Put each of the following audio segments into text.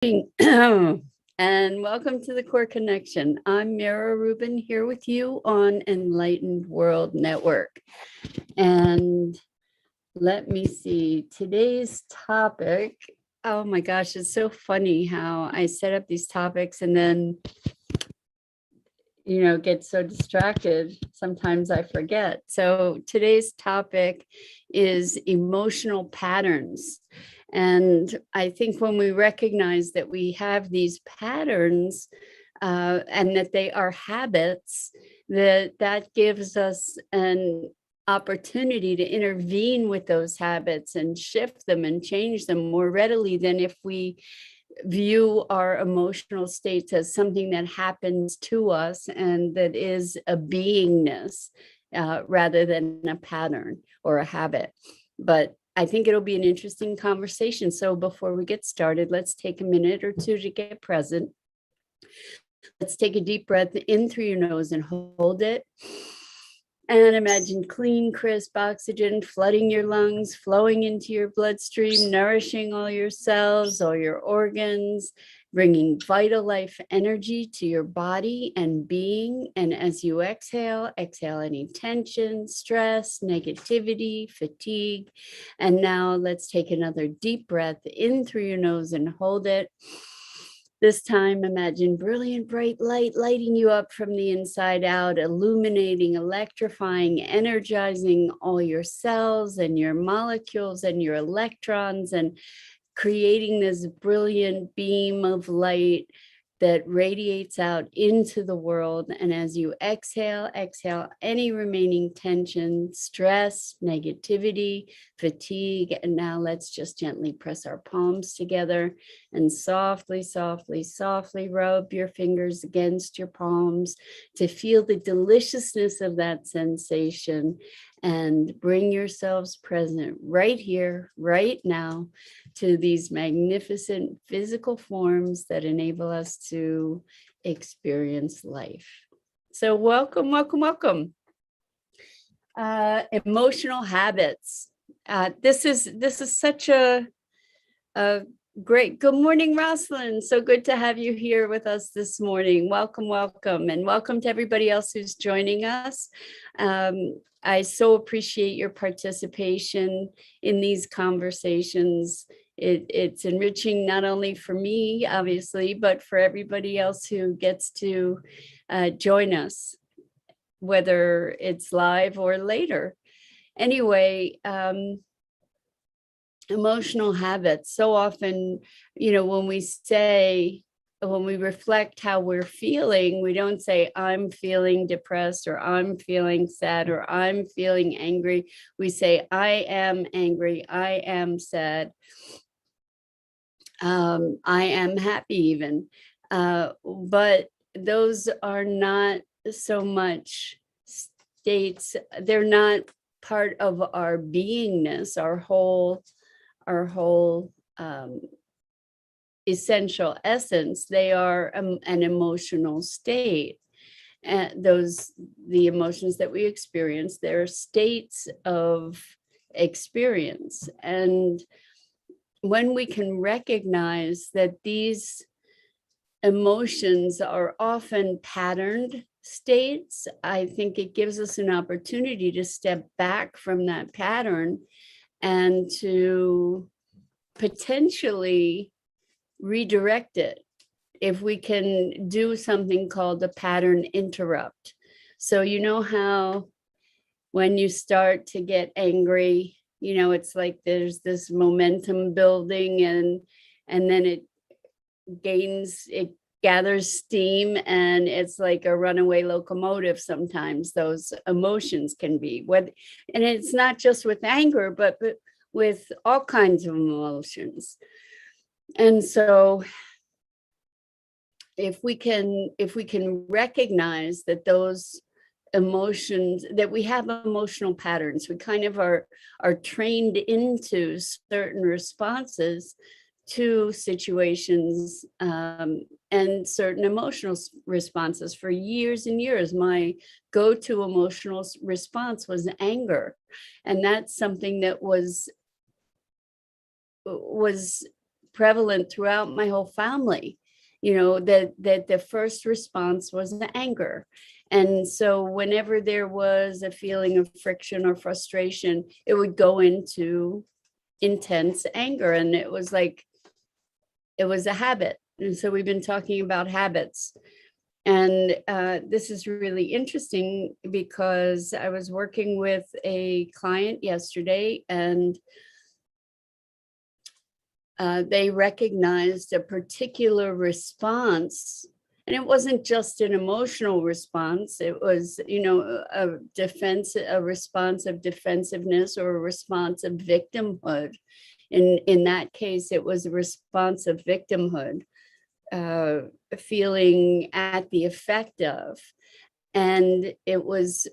And welcome to the Core Connection. I'm Mira Rubin here with you on Enlightened World Network. And let me see, today's topic. Oh my gosh, it's so funny how I set up these topics and then, get so distracted. Sometimes I forget. So today's topic is emotional patterns. And I think when we recognize that we have these patterns and that they are habits, that gives us an opportunity to intervene with those habits and shift them and change them more readily than if we view our emotional states as something that happens to us and that is a beingness rather than a pattern or a habit. But I think it'll be an interesting conversation. So before we get started, let's take a minute or two to get present. Let's take a deep breath in through your nose and hold it. And imagine clean, crisp oxygen flooding your lungs, flowing into your bloodstream, nourishing all your cells, all your organs, bringing vital life energy to your body and being. And as you exhale, exhale any tension, stress, negativity, fatigue. And now let's take another deep breath in through your nose and hold it. This time, imagine brilliant, bright light lighting you up from the inside out, illuminating, electrifying, energizing all your cells and your molecules and your electrons, and creating this brilliant beam of light that radiates out into the world. And as you exhale, exhale any remaining tension, stress, negativity, fatigue. And now let's just gently press our palms together and softly, softly, softly rub your fingers against your palms to feel the deliciousness of that sensation, and bring yourselves present right here, right now, to these magnificent physical forms that enable us to experience life. So welcome, welcome, welcome. Emotional habits. This is such a great. Good morning, Rosalind. So good to have you here with us this morning. Welcome, welcome, and welcome to everybody else who's joining us. I so appreciate your participation in these conversations. It's enriching not only for me, obviously, but for everybody else who gets to join us, whether it's live or later. Anyway, emotional habits. So often, when we reflect how we're feeling, we don't say, I'm feeling depressed, or I'm feeling sad, or I'm feeling angry. We say, I am angry, I am sad, I am happy even. But those are not so much states, they're not part of our beingness, our whole essential essence. They are an emotional state. And the emotions that we experience, they're states of experience. And when we can recognize that these emotions are often patterned states, I think it gives us an opportunity to step back from that pattern and to potentially redirect it if we can do something called a pattern interrupt. So you know how when you start to get angry, it's like there's this momentum building, and then it gathers steam, and it's like a runaway locomotive. Sometimes those emotions can be, and it's not just with anger, but with all kinds of emotions. And so if we can recognize that those emotions, that we have emotional patterns, we kind of are trained into certain responses to situations and certain emotional responses. For years and years, my go-to emotional response was anger, and that's something that was prevalent throughout my whole family, that the first response was the anger. And so whenever there was a feeling of friction or frustration, it would go into intense anger. And it was a habit. And so we've been talking about habits. And this is really interesting because I was working with a client yesterday, and they recognized a particular response. And it wasn't just an emotional response. It was, a response of defensiveness or a response of victimhood. In that case, it was a response of victimhood, feeling at the effect of. And it was,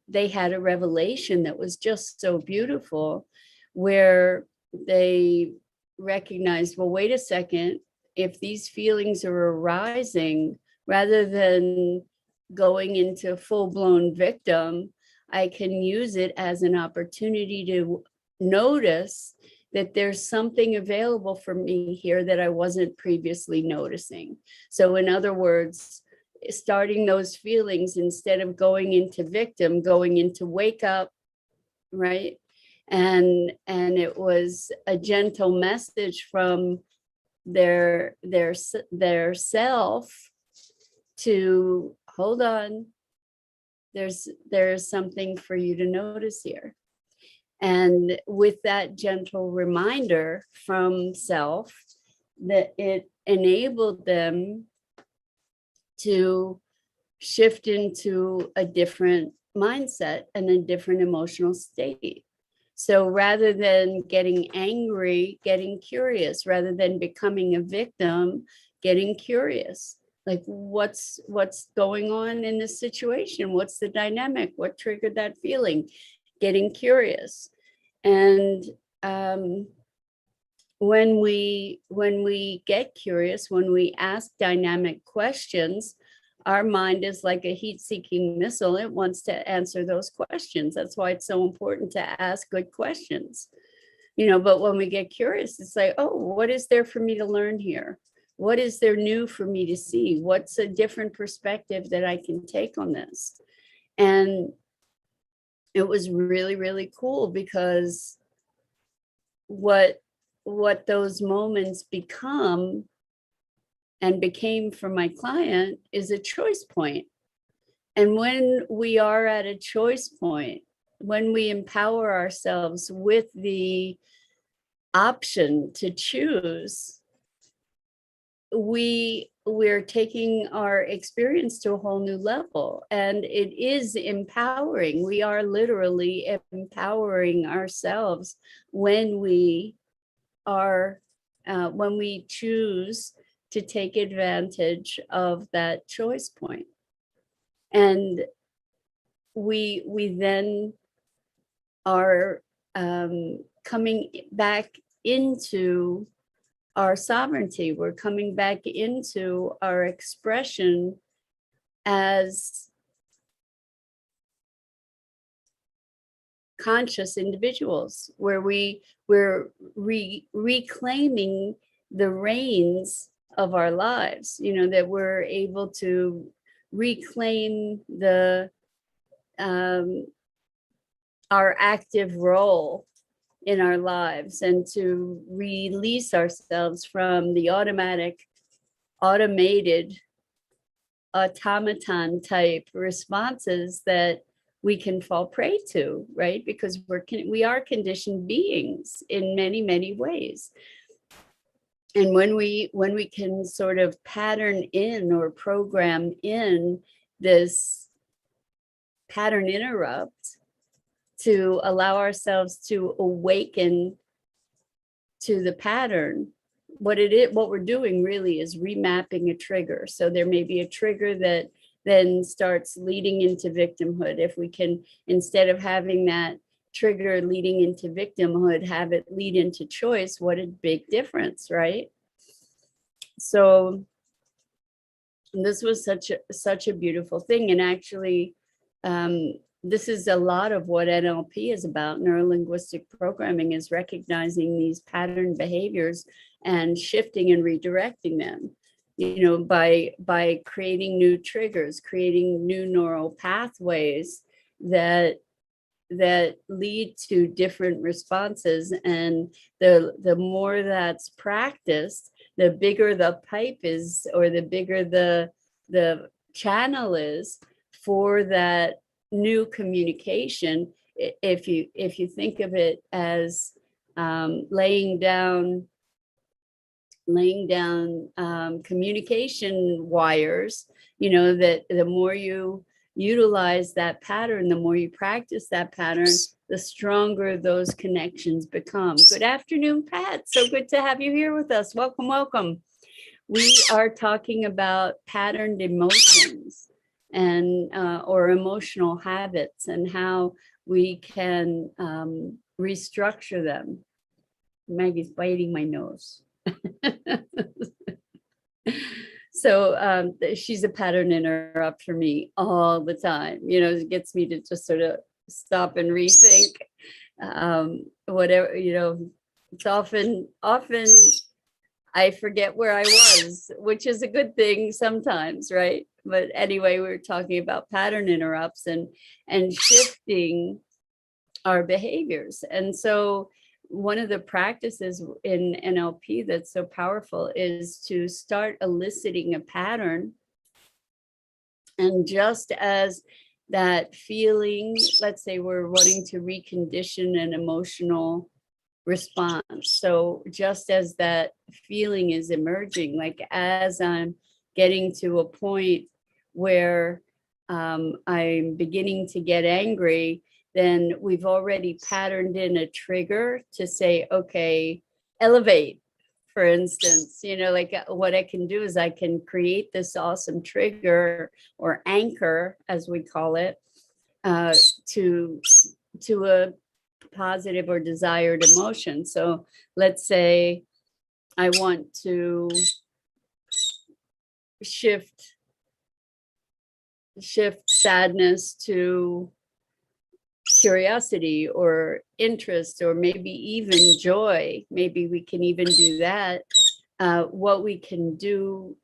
they had a revelation that was just so beautiful, where they recognized, well, wait a second, if these feelings are arising, rather than going into full-blown victim, I can use it as an opportunity to notice that there's something available for me here that I wasn't previously noticing. So in other words, starting those feelings, instead of going into victim, going into wake up, right? And it was a gentle message from their self to hold on, there's something for you to notice here. And with that gentle reminder from self, that it enabled them to shift into a different mindset and a different emotional state. So rather than getting angry, getting curious, rather than becoming a victim, getting curious. Like, what's going on in this situation? What's the dynamic? What triggered that feeling? Getting curious. And when we get curious, when we ask dynamic questions, our mind is like a heat-seeking missile. It wants to answer those questions. That's why it's so important to ask good questions. But when we get curious, it's like, oh, what is there for me to learn here? What is there new for me to see? What's a different perspective that I can take on this? And it was really, really cool, because what those moments become and became for my client is a choice point. And when we are at a choice point, when we empower ourselves with the option to choose, we're taking our experience to a whole new level, and it is empowering. We are literally empowering ourselves when we choose to take advantage of that choice point. And we then are coming back into our sovereignty. We're coming back into our expression as conscious individuals, where we're reclaiming the reins of our lives, that we're able to reclaim our active role in our lives, and to release ourselves from the automated automaton type responses that we can fall prey to, right? Because we are conditioned beings in many, many ways. And when we can sort of pattern in or program in this pattern interrupt to allow ourselves to awaken to the pattern, what we're doing really is remapping a trigger. So there may be a trigger that then starts leading into victimhood. If we can, instead of having that trigger leading into victimhood, have it lead into choice, what a big difference, right? So this was such a beautiful thing. And actually, this is a lot of what NLP is about. Neuro-linguistic programming is recognizing these pattern behaviors and shifting and redirecting them, by creating new triggers, creating new neural pathways that lead to different responses. And the more that's practiced, the bigger the pipe is, or the bigger the channel is for that new communication. If you think of it as laying down communication wires, that the more you utilize that pattern, the more you practice that pattern, the stronger those connections become. Good afternoon, Pat. So good to have you here with us. Welcome, welcome. We are talking about patterned emotions and or emotional habits, and how we can restructure them. Maggie's biting my nose. So she's a pattern interrupt for me all the time. It gets me to just sort of stop and rethink whatever. It's often I forget where I was, which is a good thing sometimes, right? But anyway, we were talking about pattern interrupts and shifting our behaviors. And so one of the practices in NLP that's so powerful is to start eliciting a pattern. And just as that feeling, let's say we're wanting to recondition an emotional response. So just as that feeling is emerging, like as I'm getting to a point where I'm beginning to get angry, then we've already patterned in a trigger to say, okay, elevate, for instance. Like what I can do is I can create this awesome trigger or anchor, as we call it, to a positive or desired emotion. So let's say I want to shift sadness to curiosity or interest, or maybe even joy. Maybe we can even do that. What we can do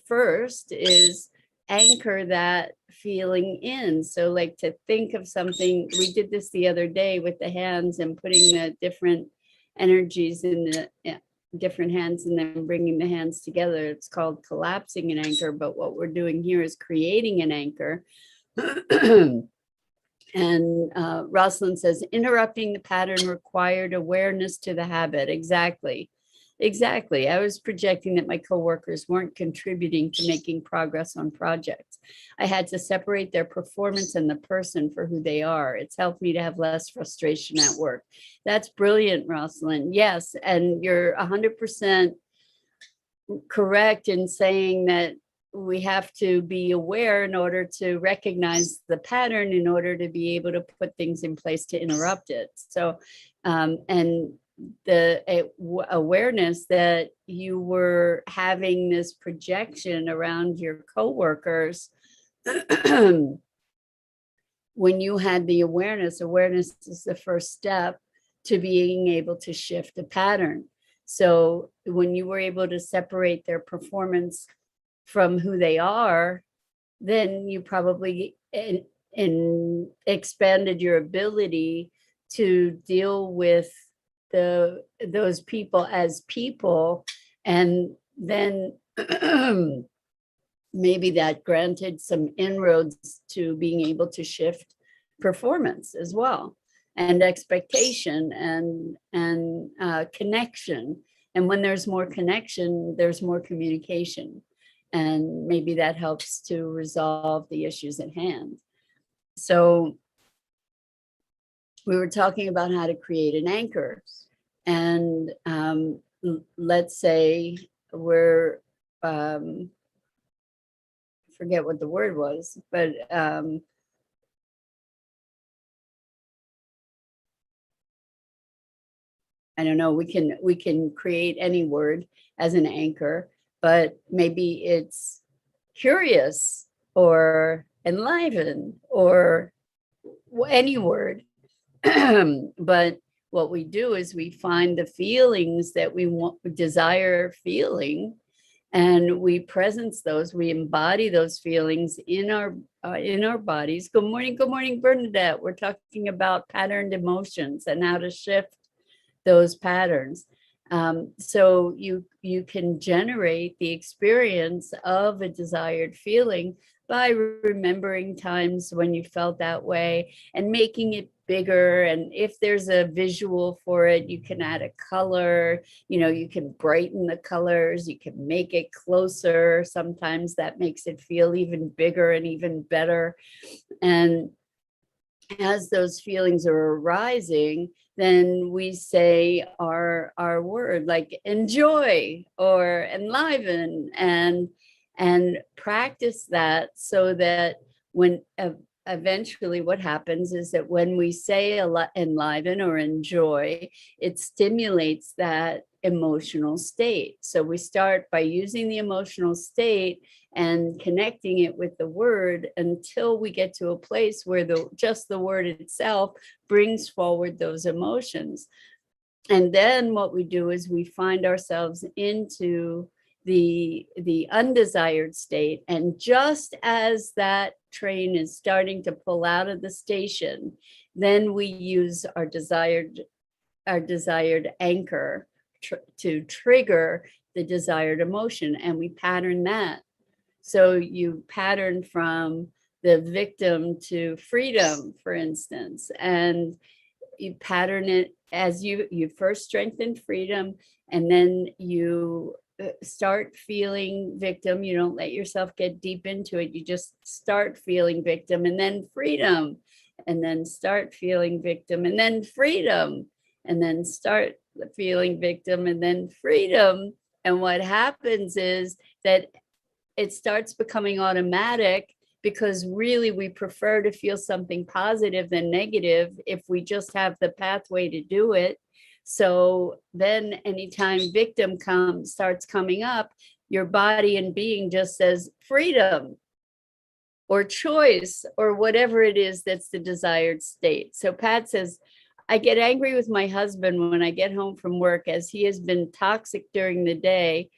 first is anchor that feeling in. So like to think of something, we did this the other day with the hands and putting the different energies in the different hands and then bringing the hands together. It's called collapsing an anchor, but what we're doing here is creating an anchor. And Rosalind says, interrupting the pattern required awareness to the habit. Exactly. I was projecting that my coworkers weren't contributing to making progress on projects. I had to separate their performance and the person for who they are. It's helped me to have less frustration at work. That's brilliant, Rosalind. Yes, and you're 100% correct in saying that we have to be aware in order to recognize the pattern, in order to be able to put things in place to interrupt it. So, and the awareness that you were having this projection around your coworkers, when you had the awareness is the first step to being able to shift the pattern. So when you were able to separate their performance from who they are, then you probably expanded your ability to deal with those people as people, and then maybe that granted some inroads to being able to shift performance as well, and expectation and connection. And when there's more connection, there's more communication, and maybe that helps to resolve the issues at hand. So we were talking about how to create an anchor, and let's say we're forget what the word was, but I don't know, we can create any word as an anchor, but maybe it's curious or enliven or any word. But what we do is we find the feelings that we want, desire feeling, and we presence those, we embody those feelings in our bodies. Good morning, Bernadette. We're talking about patterned emotions and how to shift those patterns. So you can generate the experience of a desired feeling by remembering times when you felt that way and making it bigger. And if there's a visual for it, you can add a color, you can brighten the colors, you can make it closer. Sometimes that makes it feel even bigger and even better. And as those feelings are arising, then we say our word, like enjoy or enliven, and practice that, so that when eventually what happens is that when we say enliven or enjoy, it stimulates that emotional state. So we start by using the emotional state and connecting it with the word until we get to a place where just the word itself brings forward those emotions. And then what we do is we find ourselves into the undesired state. And just as that train is starting to pull out of the station, then we use our desired anchor to trigger the desired emotion, and we pattern that. So you pattern from the victim to freedom, for instance, and you pattern it as you first strengthen freedom, and then you start feeling victim. You don't let yourself get deep into it. You just start feeling victim, and then freedom, and then start feeling victim, and then freedom, and then start feeling victim, and then freedom. And what happens is that it starts becoming automatic, because really we prefer to feel something positive than negative if we just have the pathway to do it. So then anytime victim starts coming up, your body and being just says freedom or choice or whatever it is that's the desired state. So Pat says, I get angry with my husband when I get home from work, as he has been toxic during the day.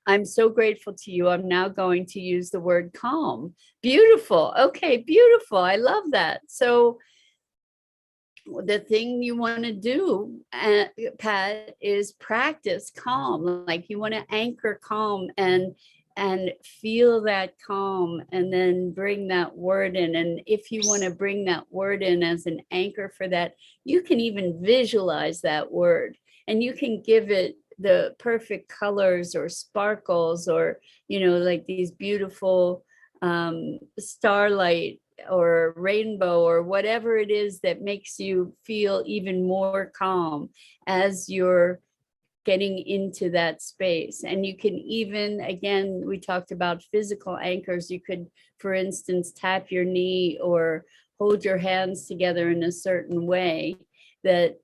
I'm so grateful to you. I'm now going to use the word calm. Beautiful. Okay, beautiful. I love that. So the thing you want to do, Pat, is practice calm. Like you want to anchor calm and feel that calm, and then bring that word in. And if you want to bring that word in as an anchor for that, you can even visualize that word, and you can give it the perfect colors or sparkles, or like these beautiful starlight or rainbow, or whatever it is that makes you feel even more calm as you're getting into that space. And you can even, again, we talked about physical anchors. You could, for instance, tap your knee or hold your hands together in a certain way that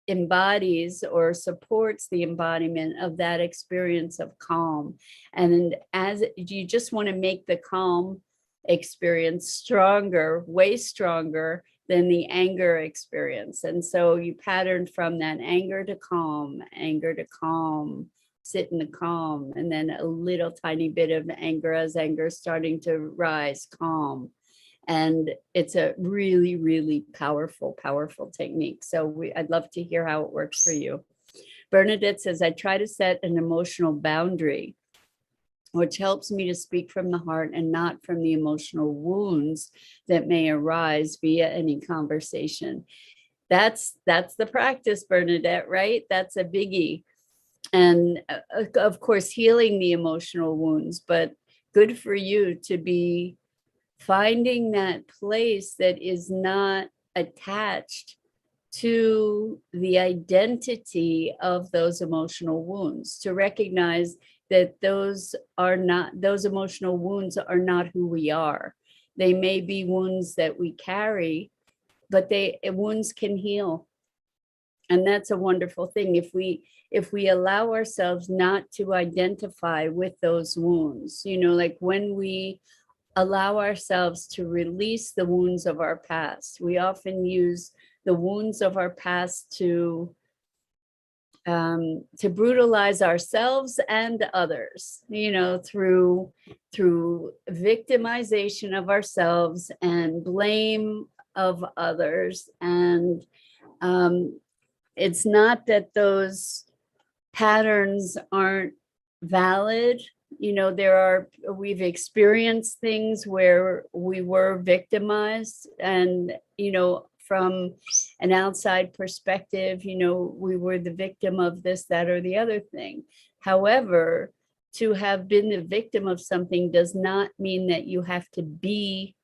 embodies or supports the embodiment of that experience of calm. And as you just want to make the calm experience stronger, way stronger than the anger experience. And so you pattern from that anger to calm, sit in the calm, and then a little tiny bit of anger as anger is starting to rise, calm. And it's a really, really powerful technique. So I'd love to hear how it works for you. Bernadette says, I try to set an emotional boundary, which helps me to speak from the heart and not from the emotional wounds that may arise via any conversation. That's the practice, Bernadette, right? That's a biggie. And of course, healing the emotional wounds, but good for you to be finding that place that is not attached to the identity of those emotional wounds, to recognize that those emotional wounds are not who we are. They may be wounds that we carry, but wounds can heal. And that's a wonderful thing. If we allow ourselves not to identify with those wounds, like when we allow ourselves to release the wounds of our past. We often use the wounds of our past to brutalize ourselves and others, through victimization of ourselves and blame of others. And it's not that those patterns aren't valid. We've experienced things where we were victimized, and from an outside perspective, we were the victim of this, that, or the other thing. However, to have been the victim of something does not mean that you have to be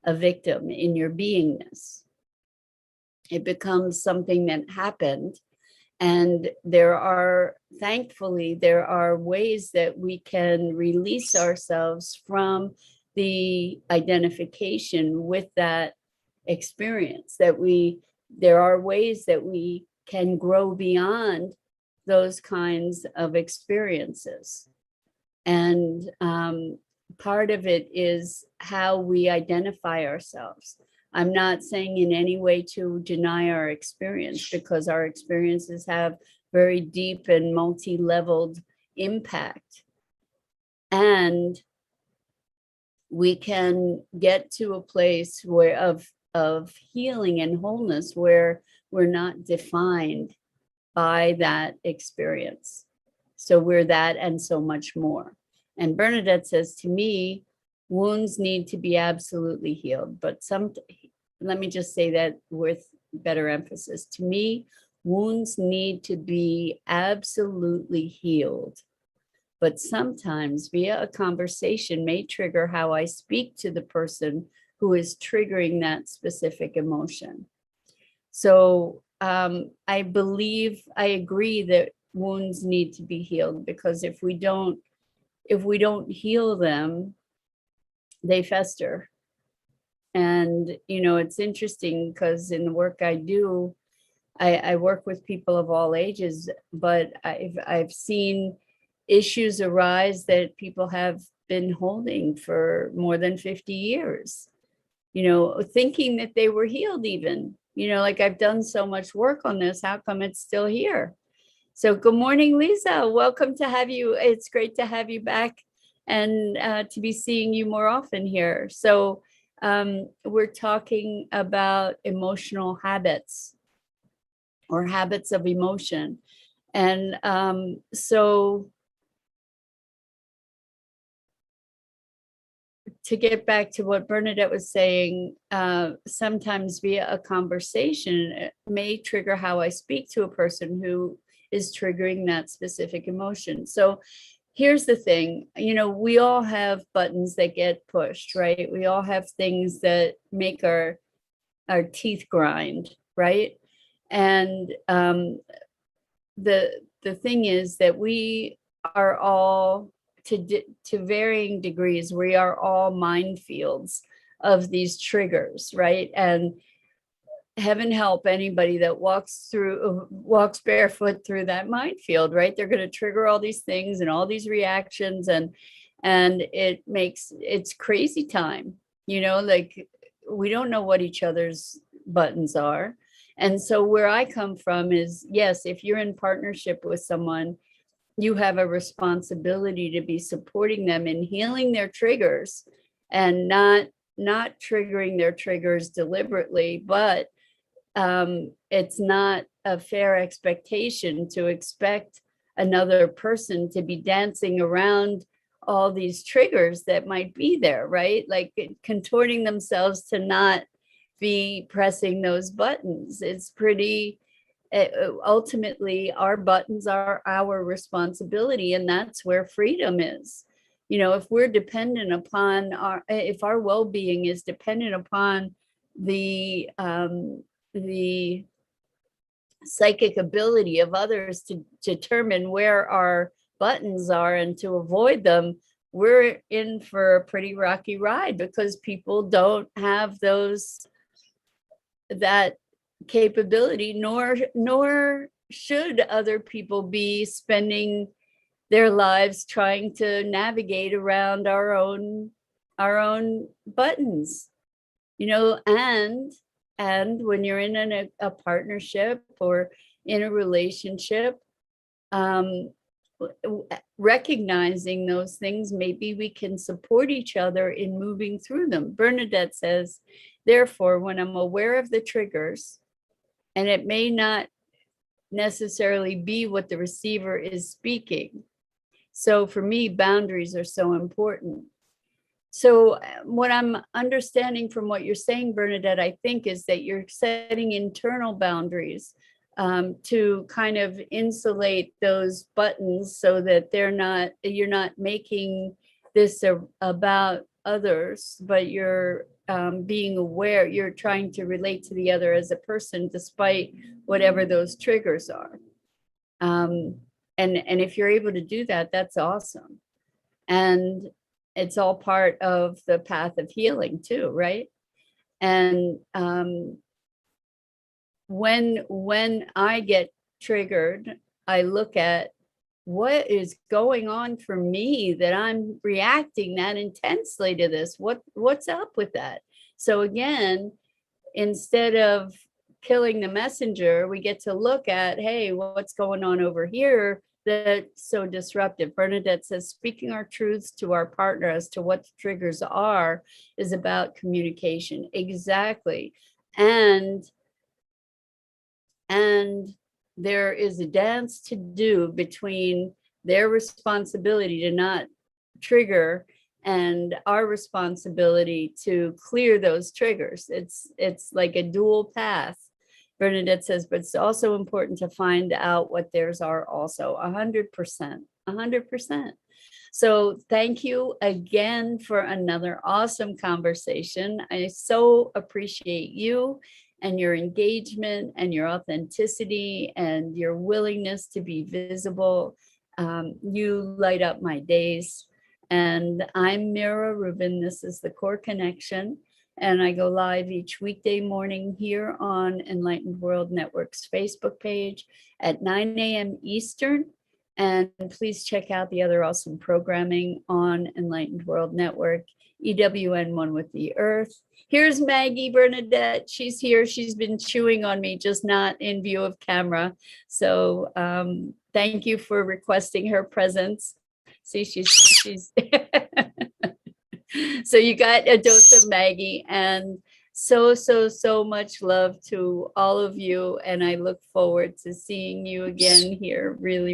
a victim in your beingness. It becomes something that happened. And thankfully, there are ways that we can release ourselves from the identification with that experience, there are ways that we can grow beyond those kinds of experiences. And part of it is how we identify ourselves. I'm not saying in any way to deny our experience, because our experiences have very deep and multi-leveled impact. And we can get to a place of healing and wholeness where we're not defined by that experience. So we're that and so much more. And Bernadette says, to me, wounds need to be absolutely healed. But let me just say that with better emphasis. To me, wounds need to be absolutely healed. But sometimes via a conversation may trigger how I speak to the person who is triggering that specific emotion. So I agree that wounds need to be healed, because if we don't heal them, they fester. And it's interesting, because in the work I do, I work with people of all ages, but I've seen issues arise that people have been holding for more than 50 years. Thinking that they were healed even, like, I've done so much work on this, how come it's still here? So good morning, Lisa. Welcome to have you. It's great to have you back, and to be seeing you more often here. So we're talking about emotional habits, or habits of emotion. And so to get back to what Bernadette was saying, sometimes via a conversation, it may trigger how I speak to a person who is triggering that specific emotion. So here's the thing, we all have buttons that get pushed, right? We all have things that make our teeth grind, right? And the thing is that we are all, to varying degrees, we are all minefields of these triggers, right? And heaven help anybody that walks barefoot through that minefield, right? They're going to trigger all these things and all these reactions, and it's crazy time, like, we don't know what each other's buttons are. And so where I come from is, yes, if you're in partnership with someone, you have a responsibility to be supporting them in healing their triggers, and not triggering their triggers deliberately. But it's not a fair expectation to expect another person to be dancing around all these triggers that might be there, right? Like contorting themselves to not be pressing those buttons. It's pretty, ultimately, our buttons are our responsibility, and that's where freedom is. If we're dependent upon if our well-being is dependent upon the psychic ability of others to determine where our buttons are and to avoid them, we're in for a pretty rocky ride, because people don't have that capability, nor should other people be spending their lives trying to navigate around our own our own buttons, and when you're in a partnership or in a relationship, um, recognizing those things, maybe we can support each other in moving through them. Bernadette says, therefore, when I'm aware of the triggers, and it may not necessarily be what the receiver is speaking. So for me, boundaries are so important. So what I'm understanding from what you're saying, Bernadette, I think is that you're setting internal boundaries to kind of insulate those buttons so that you're not making this about others, but you're being aware, you're trying to relate to the other as a person, despite whatever those triggers are. And if you're able to do that, that's awesome. And it's all part of the path of healing too, right? And when I get triggered, I look at what is going on for me that I'm reacting that intensely to this. What's up with that? So again, instead of killing the messenger, we get to look at, hey, what's going on over here that's so disruptive. Bernadette says, speaking our truths to our partner as to what the triggers are is about communication. Exactly. And there is a dance to do between their responsibility to not trigger and our responsibility to clear those triggers. It's like a dual path. Bernadette says, but it's also important to find out what theirs are also. 100%. So thank you again for another awesome conversation. I so appreciate you and your engagement and your authenticity and your willingness to be visible. You light up my days. And I'm Mira Rubin. This is the Core Connection. And I go live each weekday morning here on Enlightened World Network's Facebook page at 9 a.m. Eastern. And please check out the other awesome programming on Enlightened World Network, EWN One with the Earth. Here's Maggie Bernadette. She's here. She's been chewing on me, just not in view of camera. So thank you for requesting her presence. See, she's so you got a dose of Maggie, and so much love to all of you. And I look forward to seeing you again here really